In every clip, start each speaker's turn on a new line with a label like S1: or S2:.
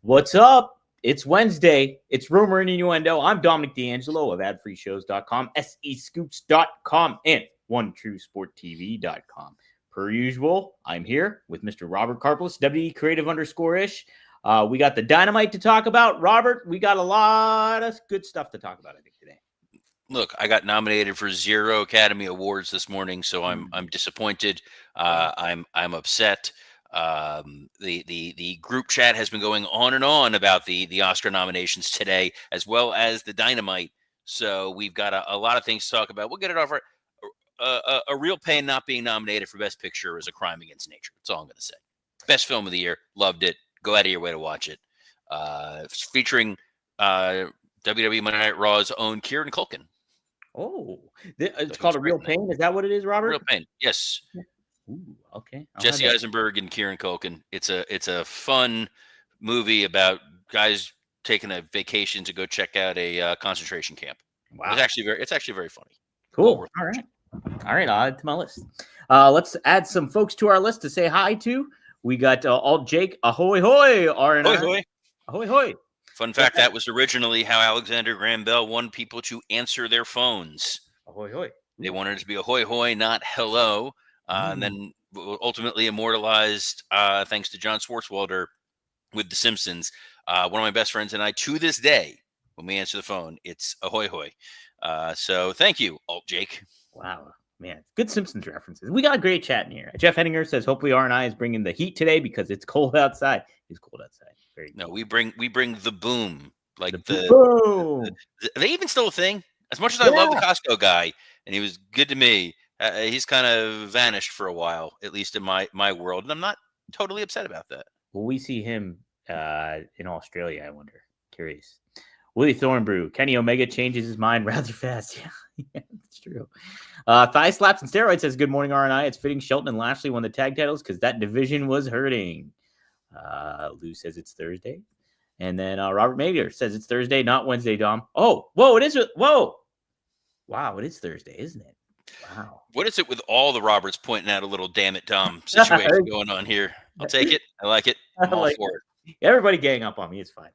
S1: What's up? It's Wednesday. It's Rumor and Innuendo. I'm Dominic D'Angelo of adfreeshows.com, SEScoops.com, and OneTrueSportTV.com. Per usual, I'm here with Mr. Robert Karplis, WE Creative_ish. We got the Dynamite to talk about. Robert, we got a lot of good stuff to talk about, I think, today.
S2: Look, I got nominated for 0 Academy Awards this morning, so I'm disappointed. I'm upset. The group chat has been going on and on about the Oscar nominations today, as well as the Dynamite. So we've got a lot of things to talk about. We'll get it over. A real pain not being nominated for Best Picture is a crime against nature. That's all I'm going to say. Best film of the year. Loved it. Go out of your way to watch it. Featuring WWE Monday Night Raw's own Kieran Culkin.
S1: Oh, it's called A Real Pain. Is that what it is, Robert?
S2: Real Pain. Yes.
S1: Ooh, okay.
S2: Jesse Eisenberg and Kieran Culkin. It's a fun movie about guys taking a vacation to go check out a concentration camp. Wow. It's actually very funny.
S1: Cool. All right. I'll add it to my list. Let's add some folks to our list to say hi to. We got Alt Jake. Ahoy hoy.
S2: Ahoy.
S1: Ahoy hoy.
S2: Fun fact, that was originally how Alexander Graham Bell wanted people to answer their phones.
S1: Ahoy hoy.
S2: They wanted it to be ahoy hoy, not hello. And then ultimately immortalized, thanks to John Swartzwelder with The Simpsons. One of my best friends and I, to this day, when we answer the phone, it's ahoy hoy. So thank you, Alt Jake.
S1: Wow, man, good Simpsons references. We got a great chat in here. Jeff Henninger says, hopefully R&I is bringing the heat today because it's cold outside. It's cold outside. Very cold.
S2: No, we bring the boom. Like
S1: the boom.
S2: Are they even still a thing? As much as I love the Costco guy, and he was good to me, he's kind of vanished for a while, at least in my world, and I'm not totally upset about that.
S1: Will we see him in Australia, I wonder? Curious. Willie Thornbrew, Kenny Omega changes his mind rather fast. Yeah, that's true. Thigh Slaps and Steroids says, good morning, R&I. It's fitting Shelton and Lashley won the tag titles because that division was hurting. Lou says it's Thursday. And then Robert Mayer says it's Thursday, not Wednesday, Dom. Oh, whoa, it is. Whoa. Wow, it is Thursday, isn't it? Wow.
S2: What is it with all the Roberts pointing out a little damn it, Dom situation going on here? I'll take it. I like it. I'm all for it.
S1: Everybody gang up on me. It's fine.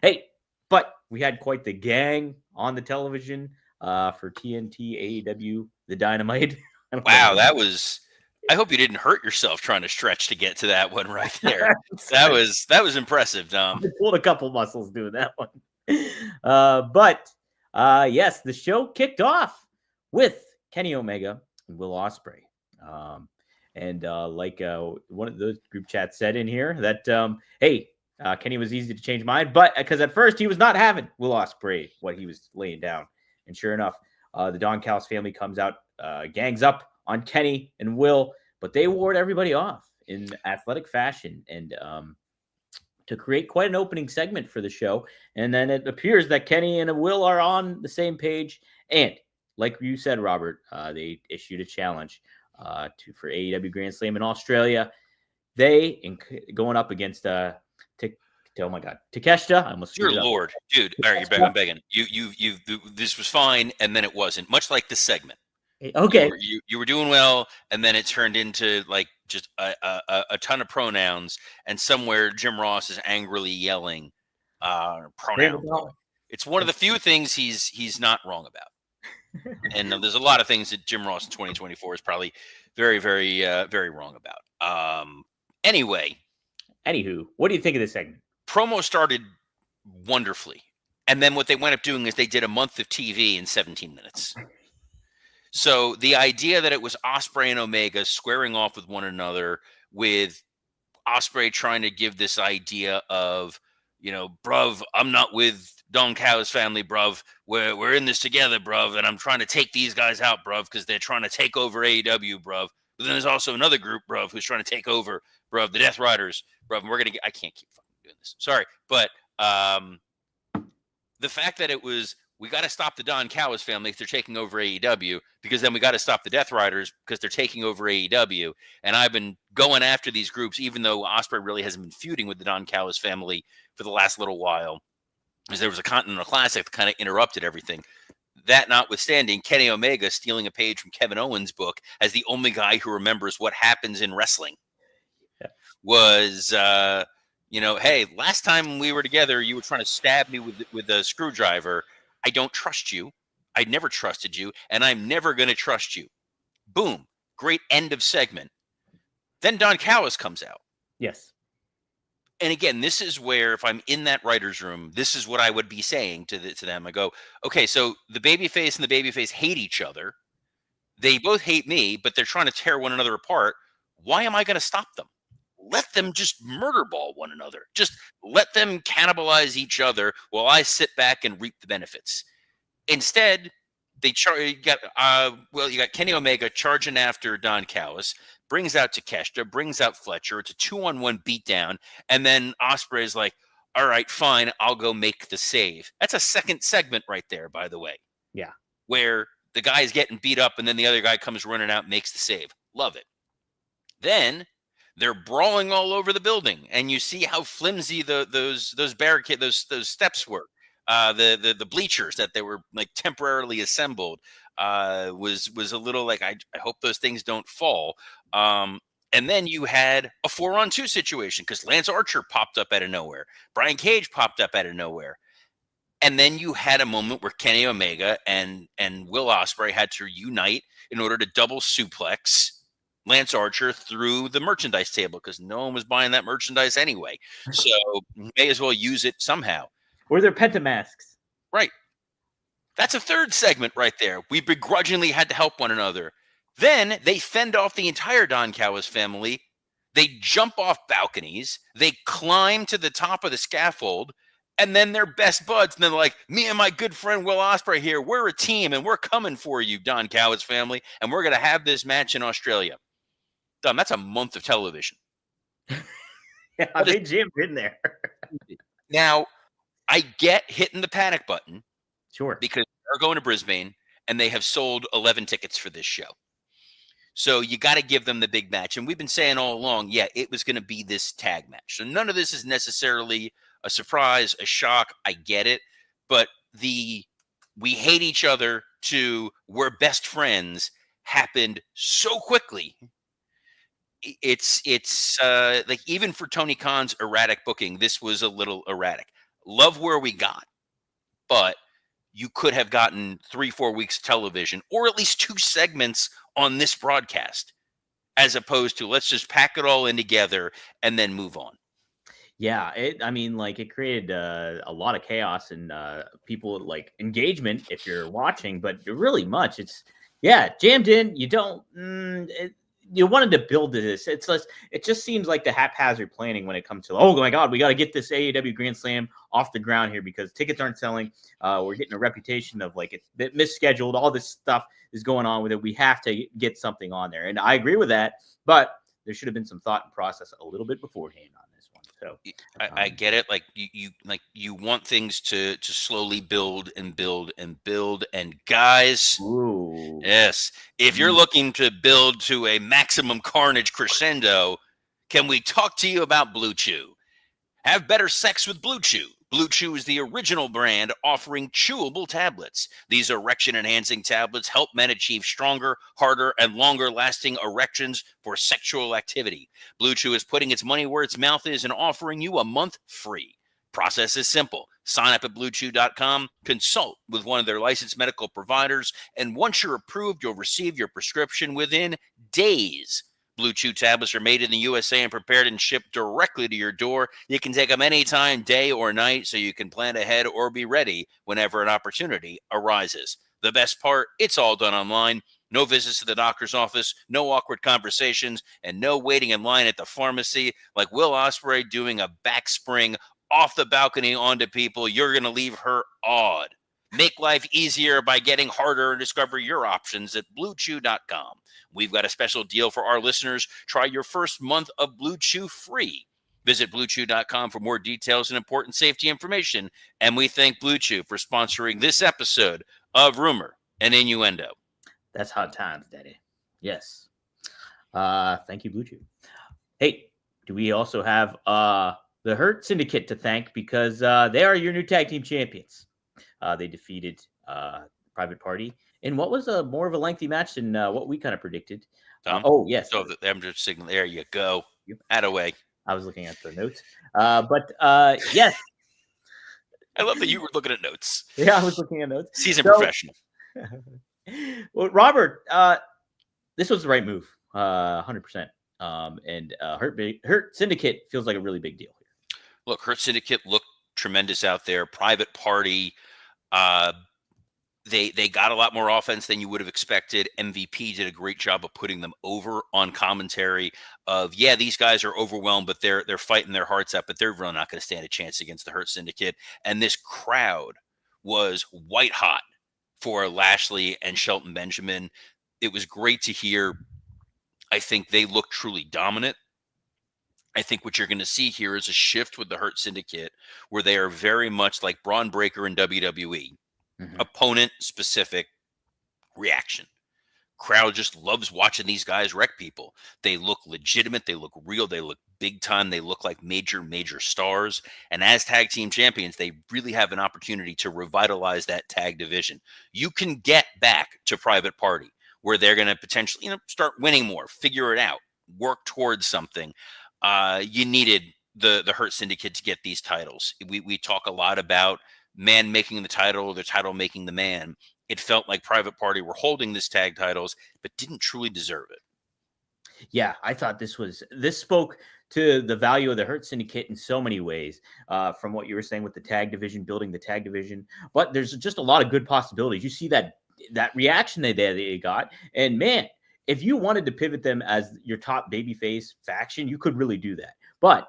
S1: Hey, but we had quite the gang on the television for TNT, AEW, the Dynamite.
S2: Wow, that was... I hope you didn't hurt yourself trying to stretch to get to that one right there. That was impressive, Dom.
S1: I pulled a couple muscles doing that one. But yes, the show kicked off with Kenny Omega and Will Ospreay. Like one of the group chats said in here that, hey, Kenny was easy to change his mind, but because at first he was not having Will Ospreay, what he was laying down. And sure enough, the Don Callis family comes out, gangs up on Kenny and Will, but they ward everybody off in athletic fashion and to create quite an opening segment for the show. And then it appears that Kenny and Will are on the same page. And like you said, Robert, they issued a challenge for AEW Grand Slam in Australia. They going up against oh my God, Takeshita. I almost
S2: Dear Lord, dude. All right, I'm begging. You. This was fine, and then it wasn't. Much like this segment.
S1: Okay.
S2: You were doing well, and then it turned into like just a ton of pronouns, and somewhere Jim Ross is angrily yelling pronouns. It's one of the few things he's not wrong about. And there's a lot of things that Jim Ross in 2024 is probably very, very, very wrong about.
S1: Anywho, what do you think of this segment?
S2: Promo started wonderfully. And then what they wound up doing is they did a month of TV in 17 minutes. So the idea that it was Ospreay and Omega squaring off with one another, with Ospreay trying to give this idea of, bruv, I'm not with Don Callis family, bruv. We're in this together, bruv, and I'm trying to take these guys out, bruv, because they're trying to take over AEW, bruv. But then there's also another group, bruv, who's trying to take over, bruv, the Death Riders, bruv. And I can't keep fucking doing this. Sorry, but the fact that it was, we got to stop the Don Callis family if they're taking over AEW, because then we got to stop the Death Riders because they're taking over AEW. And I've been going after these groups, even though Ospreay really hasn't been feuding with the Don Callis family for the last little while, because there was a Continental Classic that kind of interrupted everything. That notwithstanding, Kenny Omega stealing a page from Kevin Owens' book as the only guy who remembers what happens in wrestling was, hey, last time we were together, you were trying to stab me with a screwdriver. I don't trust you. I never trusted you, and I'm never going to trust you. Boom. Great end of segment. Then Don Callis comes out.
S1: Yes.
S2: And again, this is where if I'm in that writer's room, this is what I would be saying to them. I go, okay, so the babyface and the babyface hate each other. They both hate me, but they're trying to tear one another apart. Why am I going to stop them? Let them just murder ball one another. Just let them cannibalize each other while I sit back and reap the benefits. Instead, you got Kenny Omega charging after Don Callis, brings out Takeshita, brings out Fletcher. It's a 2-on-1 beatdown, and then Ospreay is like, "All right, fine, I'll go make the save." That's a second segment right there, by the way.
S1: Yeah,
S2: where the guy is getting beat up, and then the other guy comes running out and makes the save. Love it. Then they're brawling all over the building, and you see how flimsy those barricade those steps were. The bleachers that they were like temporarily assembled was a little like I hope those things don't fall. And then you had a 4-on-2 situation because Lance Archer popped up out of nowhere. Brian Cage popped up out of nowhere. And then you had a moment where Kenny Omega and Will Ospreay had to unite in order to double suplex Lance Archer through the merchandise table because no one was buying that merchandise anyway. So may as well use it somehow.
S1: Or they're pentamasks.
S2: Right. That's a third segment right there. We begrudgingly had to help one another. Then they fend off the entire Don Callis family. They jump off balconies. They climb to the top of the scaffold. And then they're best buds. And they're like, me and my good friend Will Ospreay here, we're a team and we're coming for you, Don Callis family. And we're going to have this match in Australia. Done. That's a month of television.
S1: Yeah, they jammed in there.
S2: Now, I get hitting the panic button.
S1: Sure.
S2: Because they're going to Brisbane and they have sold 11 tickets for this show. So you got to give them the big match. And we've been saying all along, yeah, it was going to be this tag match. So none of this is necessarily a surprise, a shock. I get it. But we hate each other to we're best friends happened so quickly. It's like even for Tony Khan's erratic booking, this was a little erratic. Love where we got, but you could have gotten 3-4 weeks of television or at least 2 segments on this broadcast as opposed to let's just pack it all in together and then move on.
S1: Yeah, it created a lot of chaos and people like engagement if you're watching, but really much. It's jammed in. You don't. You wanted to build this. It just seems like the haphazard planning when it comes to, oh my God, we got to get this AEW Grand Slam off the ground here because tickets aren't selling. We're getting a reputation of like it's a bit misscheduled. All this stuff is going on with it. We have to get something on there. And I agree with that, but there should have been some thought and process a little bit beforehand on this one. So
S2: I get it. Like you want things to slowly build and build and build. And guys,
S1: ooh.
S2: Yes, if you're looking to build to a maximum carnage crescendo, can we talk to you about BlueChew? Have better sex with BlueChew. BlueChew is the original brand offering chewable tablets. These erection-enhancing tablets help men achieve stronger, harder, and longer-lasting erections for sexual activity. BlueChew is putting its money where its mouth is and offering you a month free. Process is simple. Sign up at BlueChew.com, consult with one of their licensed medical providers, and once you're approved, you'll receive your prescription within days. BlueChew tablets are made in the USA and prepared and shipped directly to your door. You can take them anytime, day or night, so you can plan ahead or be ready whenever an opportunity arises. The best part, it's all done online. No visits to the doctor's office, no awkward conversations, and no waiting in line at the pharmacy like Will Ospreay doing a backspring off the balcony onto people. You're going to leave her awed. Make life easier by getting harder and discover your options at BlueChew.com. We've got a special deal for our listeners. Try your first month of BlueChew free. Visit BlueChew.com for more details and important safety information. And we thank BlueChew for sponsoring this episode of Rumor and Innuendo.
S1: That's hot times, Daddy. Yes. Thank you, BlueChew. Hey, do we also have the Hurt Syndicate to thank because they are your new tag team champions. They defeated Private Party in what was more of a lengthy match than what we kind of predicted.
S2: Yes. So the Ember signal. There you go.
S1: Yep.
S2: Atta way.
S1: I was looking at the notes. But yes,
S2: I love that you were looking at notes.
S1: yeah, I was looking at notes.
S2: Seasoned
S1: So,
S2: professional.
S1: well, Robert, this was the right move, 100%. And Hurt Syndicate feels like a really big deal here.
S2: Look, Hurt Syndicate looked tremendous out there. Private Party, they got a lot more offense than you would have expected. MVP did a great job of putting them over on commentary. Of these guys are overwhelmed, but they're fighting their hearts out, but they're really not going to stand a chance against the Hurt Syndicate. And this crowd was white hot for Lashley and Shelton Benjamin. It was great to hear. I think they look truly dominant. I think what you're going to see here is a shift with the Hurt Syndicate where they are very much like Braun Breaker in WWE.
S1: Mm-hmm.
S2: Opponent specific reaction. Crowd just loves watching these guys wreck people. They look legitimate. They look real. They look big time. They look like major stars. And as tag team champions, they really have an opportunity to revitalize that tag division. You can get back to Private Party where they're going to potentially, start winning more, figure it out, work towards something. You needed the Hurt Syndicate to get these titles. We talk a lot about man making the title making the man. It felt like Private Party were holding this tag titles, but didn't truly deserve it.
S1: Yeah, I thought this spoke to the value of the Hurt Syndicate in so many ways, from what you were saying with the tag division, building the tag division. But there's just a lot of good possibilities. You see that reaction they got, and man, if you wanted to pivot them as your top babyface faction, you could really do that.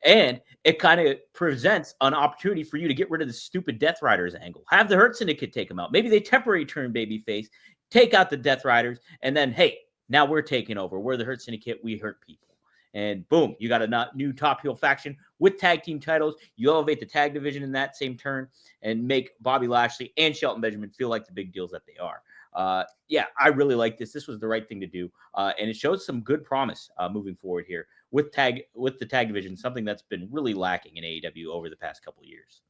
S1: And it kind of presents an opportunity for you to get rid of the stupid Death Riders angle. Have the Hurt Syndicate take them out. Maybe they temporarily turn babyface, take out the Death Riders, and then, hey, now we're taking over. We're the Hurt Syndicate. We hurt people. And boom, you got a new top heel faction with tag team titles. You elevate the tag division in that same turn and make Bobby Lashley and Shelton Benjamin feel like the big deals that they are. I really like this. This was the right thing to do. And it shows some good promise moving forward here with the tag division, something that's been really lacking in AEW over the past couple of years.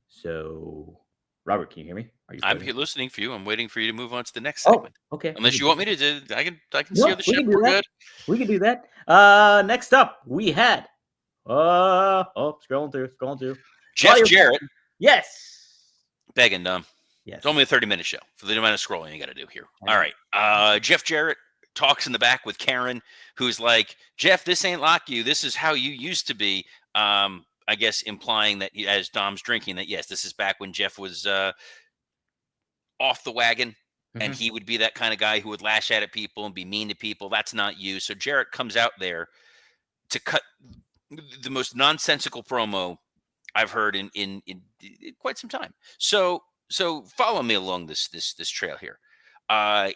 S1: So, Robert, can you hear me?
S2: I'm here listening for you. I'm waiting for you to move on to the next segment.
S1: Oh, okay.
S2: Unless you want me to do, I can steer the ship. We're good.
S1: We can do that. Next up, we had scrolling through.
S2: Jeff Jarrett.
S1: Yes.
S2: Begging, Dom.
S1: Yes.
S2: It's only a 30-minute show for the amount of scrolling you got to do here. All right. Jeff Jarrett talks in the back with Karen, who's like, Jeff, this ain't like you. This is how you used to be. I guess implying that as Dom's drinking that, yes, this is back when Jeff was off the wagon, and he would be that kind of guy who would lash out at people and be mean to people. That's not you. So Jarrett comes out there to cut the most nonsensical promo I've heard in quite some time. So follow me along this trail here.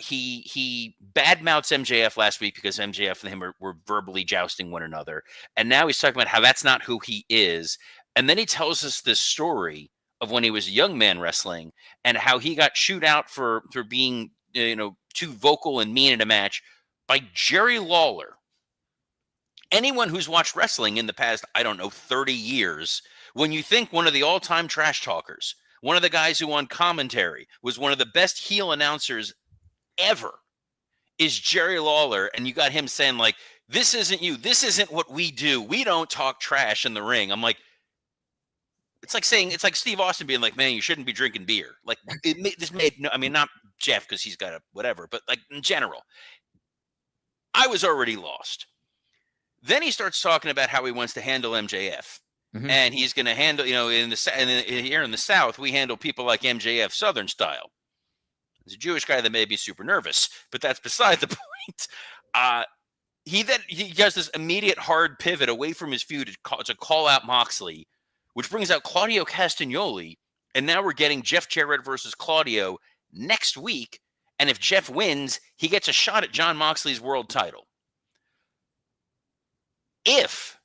S2: He badmouths MJF last week because MJF and him were verbally jousting one another. And now he's talking about how that's not who he is. And then he tells us this story of when he was a young man wrestling and how he got chewed out for being, too vocal and mean in a match by Jerry Lawler. Anyone who's watched wrestling in the past, 30 years, when you think one of the all-time trash talkers, one of the guys who on commentary was one of the best heel announcers ever is Jerry Lawler, and you got him saying like, this isn't you, this isn't what we do, we don't talk trash in the ring. I'm like, it's like Steve Austin being like, man, you shouldn't be drinking beer. Like not Jeff because he's got a whatever, but like in general, I was already lost. Then he starts talking about how he wants to handle MJF. And he's going to handle, here in the South, we handle people like MJF Southern style. He's a Jewish guy that may be super nervous, but that's beside the point. He does this immediate hard pivot away from his feud to call out Moxley, which brings out Claudio Castagnoli. And now we're getting Jeff Jarrett versus Claudio next week. And if Jeff wins, he gets a shot at Jon Moxley's world title. If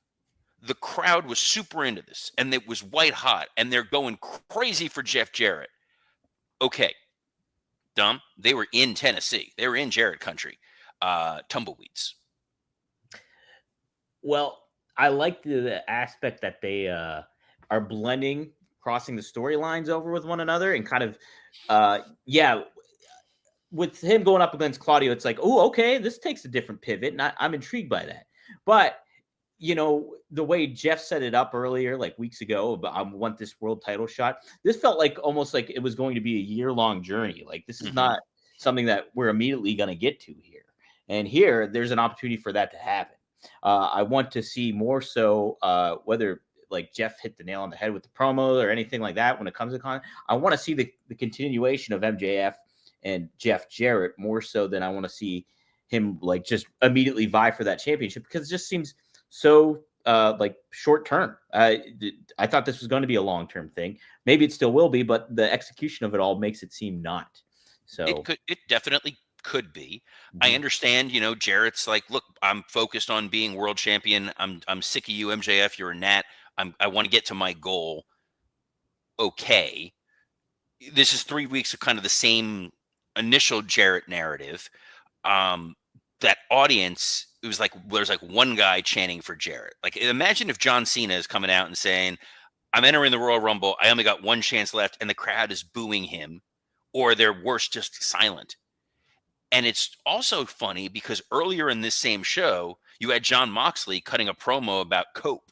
S2: the crowd was super into this and it was white hot and they're going crazy for Jeff Jarrett. Okay. Dom, they were in Tennessee. They were in Jarrett country. Tumbleweeds.
S1: Well, I like the aspect that they are blending, crossing the storylines over with one another and kind of, with him going up against Claudio, it's like, oh, okay, this takes a different pivot. And I'm intrigued by that. But the way Jeff set it up earlier, like weeks ago, about I want this world title shot. This felt like almost like it was going to be a year-long journey. Like this is not something that we're immediately going to get to here. And here, there's an opportunity for that to happen. I want to see more so whether like Jeff hit the nail on the head with the promo or anything like that when it comes to con. I want to see the continuation of MJF and Jeff Jarrett more so than I want to see him like just immediately vie for that championship, because it just seems so like short term. I thought this was going to be a long term thing. Maybe it still will be, but the execution of it all makes it seem not. So
S2: it definitely could be. I understand, Jarrett's like, look, I'm focused on being world champion. I'm sick of you, MJF. You're a gnat. I want to get to my goal. Okay. This is 3 weeks of kind of the same initial Jarrett narrative. That audience, it was like there's like one guy chanting for Jarrett. Like imagine if John Cena is coming out and saying, I'm entering the Royal Rumble. I only got one chance left, and the crowd is booing him, or they're worse, just silent. And it's also funny because earlier in this same show, you had John Moxley cutting a promo about Cope.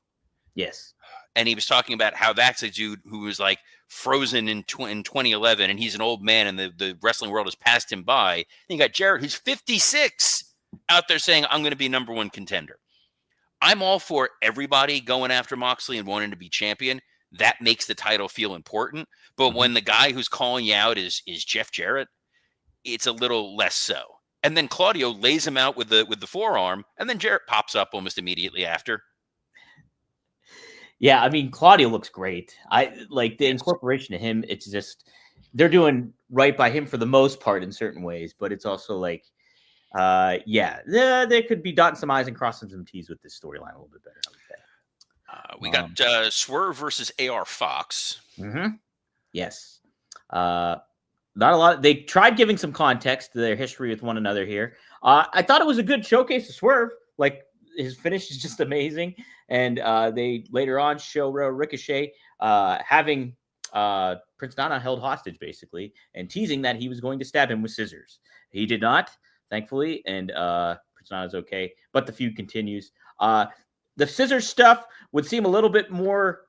S1: Yes.
S2: And he was talking about how that's a dude who was like frozen in 2011, and he's an old man, and the wrestling world has passed him by. And you got Jarrett, who's 56, out there saying, I'm going to be number one contender. I'm all for everybody going after Moxley and wanting to be champion. That makes the title feel important. But when the guy who's calling you out is Jeff Jarrett, it's a little less so. And then Claudio lays him out with the forearm, and then Jarrett pops up almost immediately after.
S1: Yeah, I mean, Claudio looks great. I like the incorporation of him. It's just they're doing right by him for the most part in certain ways, but it's also like, there could be dotting some I's and crossing some T's with this storyline a little bit better, I would say.
S2: We got Swerve versus AR Fox.
S1: Yes. Not a lot. They tried giving some context to their history with one another here. I thought it was a good showcase of Swerve. Like, his finish is just amazing. And they later on show Ricochet having Prince Nana held hostage, basically, and teasing that he was going to stab him with scissors. He did not, thankfully, and Prince Nana's okay. But the feud continues. The scissors stuff would seem a little bit more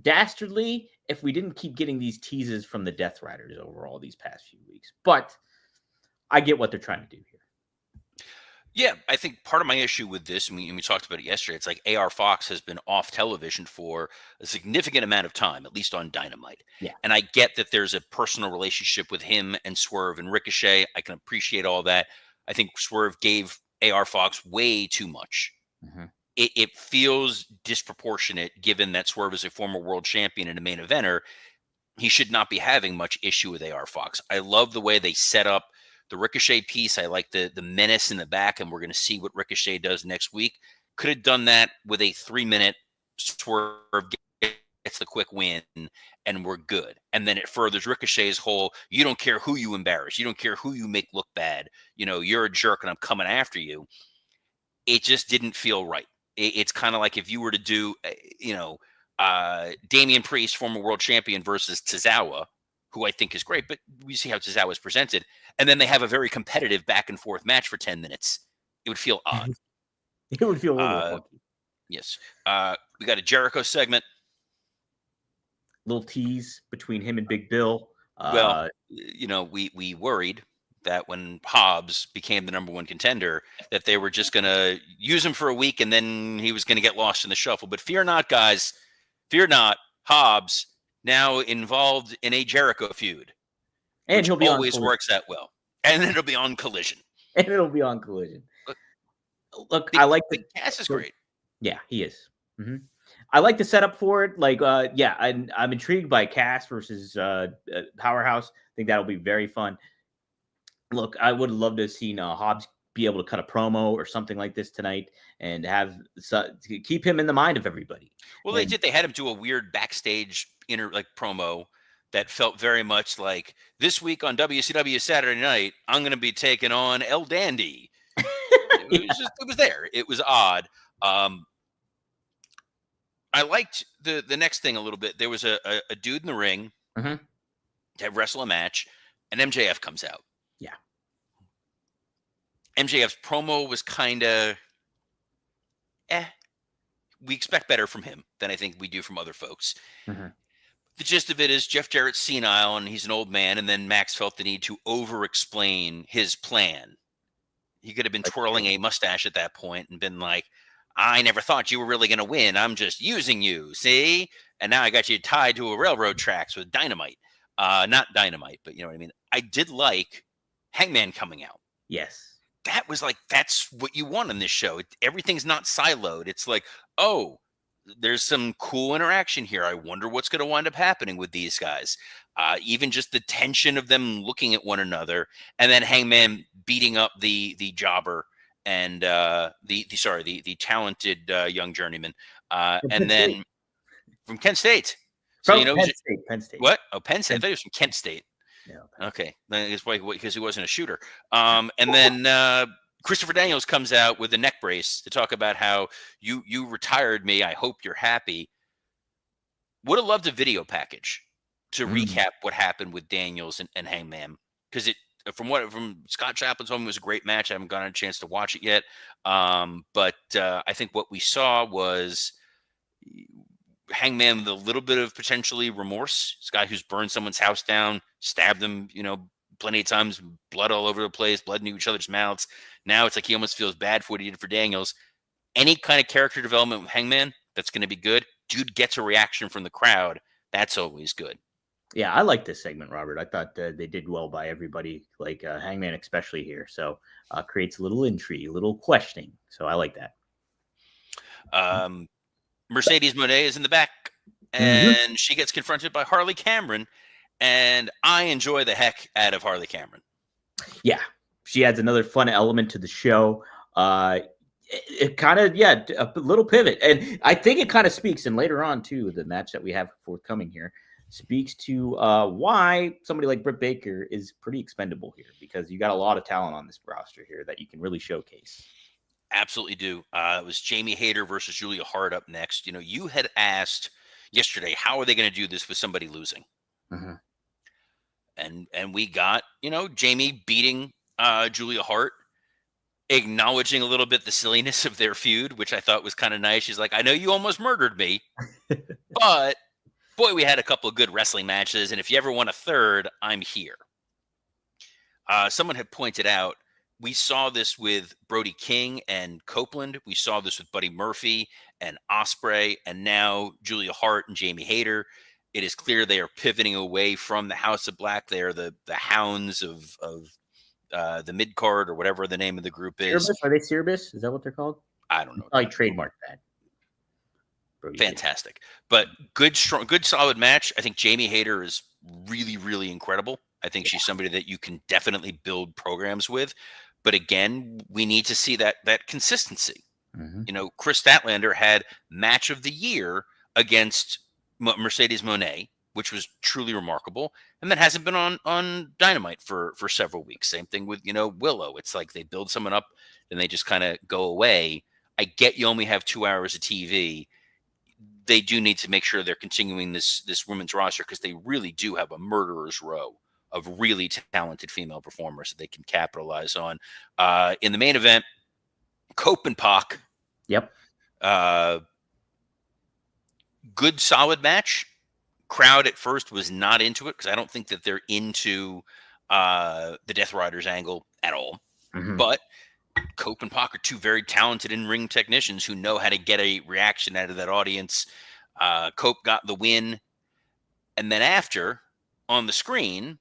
S1: dastardly if we didn't keep getting these teases from the Death Riders over all these past few weeks. But I get what they're trying to do here.
S2: Yeah, I think part of my issue with this, and we talked about it yesterday, it's like AR Fox has been off television for a significant amount of time, at least on Dynamite.
S1: Yeah.
S2: And I get that there's a personal relationship with him and Swerve and Ricochet. I can appreciate all that. I think Swerve gave AR Fox way too much. It feels disproportionate given that Swerve is a former world champion and a main eventer. He should not be having much issue with AR Fox. I love the way they set up the Ricochet piece. I like the menace in the back, and we're going to see what Ricochet does next week. Could have done that with a 3-minute Swerve gets the quick win, and we're good. And then it furthers Ricochet's whole, you don't care who you embarrass. You don't care who you make look bad. You're a jerk, and I'm coming after you. It just didn't feel right. It's kind of like if you were to do, Damian Priest, former world champion, versus Tozawa, who I think is great, but we see how Tozawa is presented, and then they have a very competitive back and forth match for 10 minutes. It would feel odd.
S1: It would feel a little funky.
S2: Yes. We got a Jericho segment.
S1: Little tease between him and Big Bill.
S2: We worried that when Hobbs became the number one contender, that they were just going to use him for a week and then he was going to get lost in the shuffle. But fear not, guys. Fear not. Hobbs now involved in a Jericho feud.
S1: And he'll be
S2: always works that well. And it'll be on Collision. Look,
S1: I like
S2: the Cass is great.
S1: Yeah, he is. I like the setup for it. Like, I'm intrigued by Cass versus Powerhouse. I think that'll be very fun. Look, I would love to have seen Hobbs be able to cut a promo or something like this tonight and keep him in the mind of everybody.
S2: Well, they did. They had him do a weird backstage promo that felt very much like, this week on WCW Saturday Night, I'm going to be taking on El Dandy. It was there. It was odd. I liked the next thing a little bit. There was a dude in the ring to wrestle a match, and MJF comes out.
S1: Yeah.
S2: MJF's promo was kind of we expect better from him than I think we do from other folks.
S1: Mhm.
S2: The gist of it is Jeff Jarrett's senile and he's an old man, and then Max felt the need to over-explain his plan. He could have been
S1: Like,
S2: twirling a mustache at that point and been like, I never thought you were really going to win. I'm just using you, see? And now I got you tied to a railroad tracks with dynamite. Not dynamite, but you know what I mean? I did like Hangman coming out.
S1: yes.
S2: That was like, that's what you want in this show. Everything's not siloed. It's like, oh, there's some cool interaction here. I wonder what's going to wind up happening with these guys. Even just the tension of them looking at one another, and then Hangman beating up the jobber and the talented young journeyman,
S1: From Penn
S2: and
S1: State.
S2: then from Kent State. So
S1: From Penn State. Penn State.
S2: what? Oh, Penn State. I
S1: Penn
S2: thought he was from Kent State.
S1: No.
S2: Okay, it's because he wasn't a shooter. And then Christopher Daniels comes out with a neck brace to talk about how you retired me. I hope you're happy. Would have loved a video package to recap what happened with Daniels and Hangman, because from Scott Chaplin's home, it was a great match. I haven't gotten a chance to watch it yet, but I think what we saw was Hangman with a little bit of potentially remorse. This guy who's burned someone's house down, stabbed them, plenty of times, blood all over the place, blood into each other's mouths. Now it's like he almost feels bad for what he did for Daniels. Any kind of character development with Hangman that's going to be good. Dude gets a reaction from the crowd. That's always good.
S1: Yeah, I like this segment, Robert. I thought they did well by everybody, like Hangman especially here. So creates a little intrigue, a little questioning. So I like that.
S2: Mercedes Moné is in the back, and she gets confronted by Harley Cameron, and I enjoy the heck out of Harley Cameron.
S1: Yeah, she adds another fun element to the show. It kind of, a little pivot. And I think it kind of speaks, and later on, too, the match that we have forthcoming here speaks to why somebody like Britt Baker is pretty expendable here, because you got a lot of talent on this roster here that you can really showcase.
S2: Absolutely do. It was Jamie Hayter versus Julia Hart up next. You had asked yesterday, how are they going to do this with somebody losing?
S1: Mm-hmm.
S2: And we got, Jamie beating Julia Hart, acknowledging a little bit the silliness of their feud, which I thought was kind of nice. She's like, I know you almost murdered me, but boy, we had a couple of good wrestling matches. And if you ever want a third, I'm here. Someone had pointed out, we saw this with Brody King and Copeland. We saw this with Buddy Murphy and Ospreay, and now Julia Hart and Jamie Hayter. It is clear they are pivoting away from the House of Black. They are the hounds of the mid card, or whatever the name of the group is.
S1: Cerebus? Are they Cerebus? Is that what they're called?
S2: I don't know.
S1: I trademarked that. Brody
S2: Fantastic. But good, strong, good, solid match. I think Jamie Hayter is really, really incredible. I think she's somebody that you can definitely build programs with. But again, we need to see that consistency.
S1: Mm-hmm.
S2: Chris Statlander had match of the year against Mercedes Moné, which was truly remarkable, and that hasn't been on Dynamite for several weeks. Same thing with Willow. It's like they build someone up and they just kind of go away. I get you only have 2 hours of TV. They do need to make sure they're continuing this women's roster, because they really do have a murderer's row of really talented female performers that they can capitalize on. In the main event, Cope and Pac.
S1: Yep.
S2: Good, solid match. Crowd at first was not into it, because I don't think that they're into the Death Riders angle at all.
S1: Mm-hmm.
S2: But Cope and Pac are two very talented in-ring technicians who know how to get a reaction out of that audience. Cope got the win. And then after, on the screen,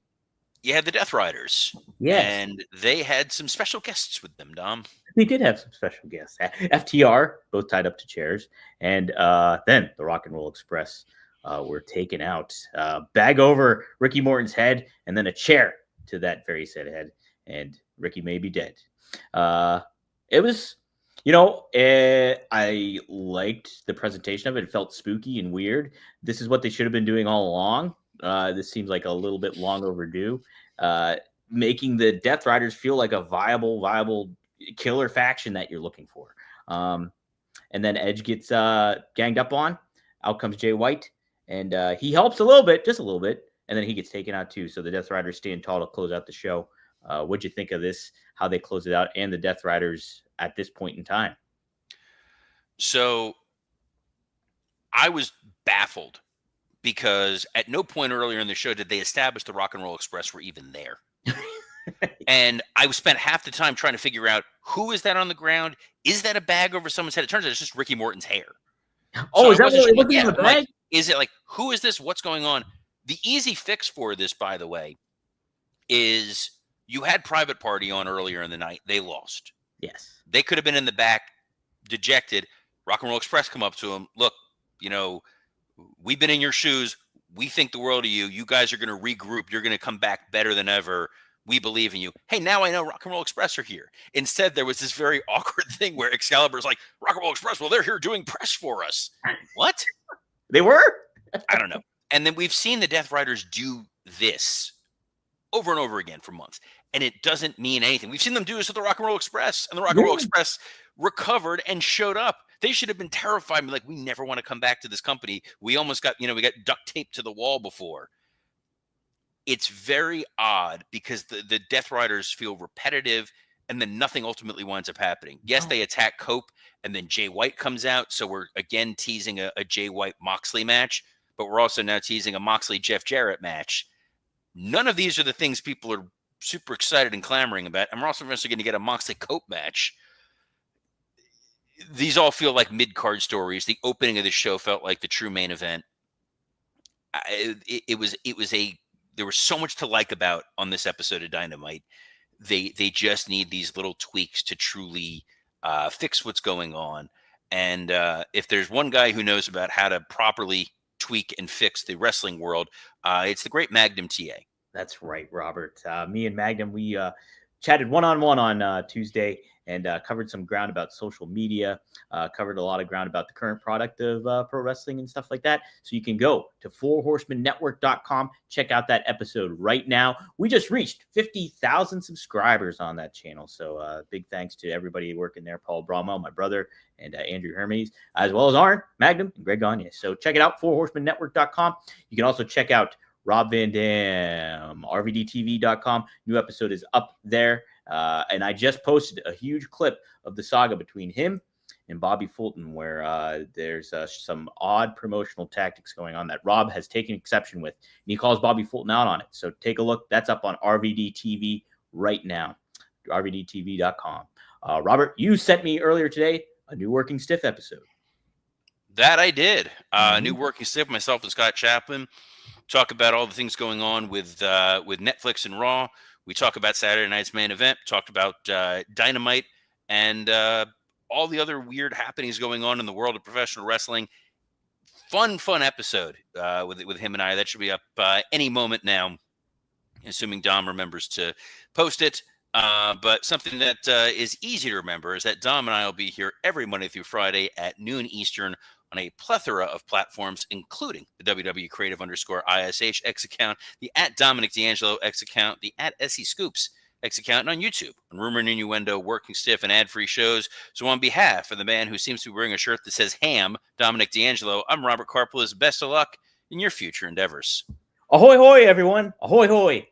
S2: you had the Death Riders.
S1: Yes.
S2: And they had some special guests with them, Dom.
S1: They did have some special guests. FTR, both tied up to chairs. And then the Rock and Roll Express were taken out. Bag over Ricky Morton's head, and then a chair to that very said head. And Ricky may be dead. It was, I liked the presentation of it. It felt spooky and weird. This is what they should have been doing all along. This seems like a little bit long overdue. Making the Death Riders feel like a viable killer faction that you're looking for. And then Edge gets ganged up on. Out comes Jay White, and he helps a little bit, just a little bit, and then he gets taken out too. So the Death Riders stand tall to close out the show. What'd you think of this, how they close it out, and the Death Riders at this point in time?
S2: So I was baffled because at no point earlier in the show did they establish the Rock and Roll Express were even there. And I spent half the time trying to figure out, who is that on the ground? Is that a bag over someone's head? It turns out it's just Ricky Morton's hair.
S1: Oh,
S2: So
S1: is
S2: I
S1: that
S2: wasn't
S1: what
S2: sure.
S1: it wasn't in the
S2: I'm like,
S1: bag?
S2: is it like, who is this? What's going on? The easy fix for this, by the way, is you had Private Party on earlier in the night. They lost.
S1: Yes.
S2: They could have been in the back, dejected. Rock and Roll Express come up to them. Look, we've been in your shoes. We think the world of you. You guys are going to regroup. You're going to come back better than ever. We believe in you. Hey, now I know Rock and Roll Express are here. Instead, there was this very awkward thing where Excalibur's like, Rock and Roll Express, well, they're here doing press for us. What?
S1: They were?
S2: I don't know. And then we've seen the Death Riders do this over and over again for months, and it doesn't mean anything. We've seen them do this with the Rock and Roll Express, and the Rock and Roll Express recovered and showed up. They should have been terrified, like, we never want to come back to this company. We almost got, we got duct taped to the wall before. It's very odd because the Death Riders feel repetitive, and then nothing ultimately winds up happening. Yes, they attack Cope, and then Jay White comes out, so we're again teasing a Jay White-Moxley match, but we're also now teasing a Moxley-Jeff Jarrett match. None of these are the things people are super excited and clamoring about, and we're also eventually going to get a Moxley-Cope match. These all feel like mid-card stories. The opening of the show felt like the true main event. There was so much to like about on this episode of Dynamite. They just need these little tweaks to truly fix what's going on. And if there's one guy who knows about how to properly tweak and fix the wrestling world, it's the great Magnum TA.
S1: That's right, Robert. Me and Magnum, we chatted one-on-one on Tuesday and covered some ground about social media, covered a lot of ground about the current product of pro wrestling and stuff like that. So you can go to fourhorsemannetwork.com, check out that episode right now. We just reached 50,000 subscribers on that channel. So big thanks to everybody working there, Paul Bromwell, my brother, and Andrew Hermes, as well as Arn, Magnum, and Greg Gagne. So check it out, fourhorsemannetwork.com. You can also check out Rob Van Dam, RVDTV.com. New episode is up there. And I just posted a huge clip of the saga between him and Bobby Fulton, where there's some odd promotional tactics going on that Rob has taken exception with. And he calls Bobby Fulton out on it. So take a look. That's up on RVDTV right now, RVDTV.com. Robert, you sent me earlier today a new Working Stiff episode.
S2: That I did. New Working Stiff, myself and Scott Chaplin. Talk about all the things going on with Netflix and Raw. We talk about Saturday night's main event. Talked about Dynamite and all the other weird happenings going on in the world of professional wrestling. Fun episode with him and I. That should be up any moment now, assuming Dom remembers to post it. But something that is easy to remember is that Dom and I will be here every Monday through Friday at noon Eastern on a plethora of platforms, including the WWE Creative_ISH X account, the @Dominic D'Angelo X account, the @SE Scoops X account, and on YouTube on Rumor and Innuendo, Working Stiff, and ad-free shows. So on behalf of the man who seems to be wearing a shirt that says Ham, Dominic D'Angelo, I'm Robert Karpelis. Best of luck in your future endeavors.
S1: Ahoy, hoy, everyone. Ahoy, hoy.